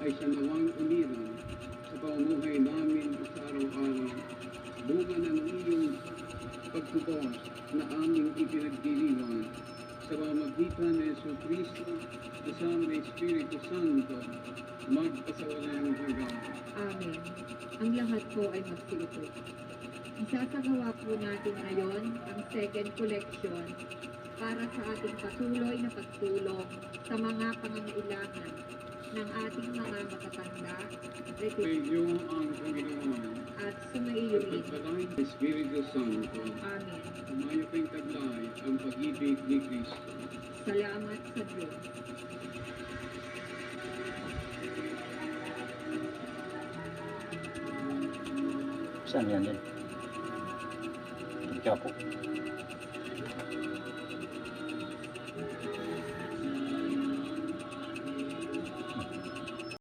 ay siya nawang umiral sa pamumuhay namin sa araw-araw. Bunga ng iyong pagtubos na aming ipinagdiriwang sa pamamagitan ng Yesu Kristo kasama ng Espiritu Santo magpasawalang hanggan. Amen. Ang lahat po ay magsilpo. Isasagawa po natin ngayon ang second collection para sa ating patuloy na pagtulong sa mga pangangailangan ng ating mga matatanda, Iyo ang Panginoon at sumaiyo rin. pagpalain ng Espiritu Santo. Amen. Tumayo kang taglay ang pag-ibig ni Kristo. Salamat sa Diyos. Saan yan yan? Ikaw po.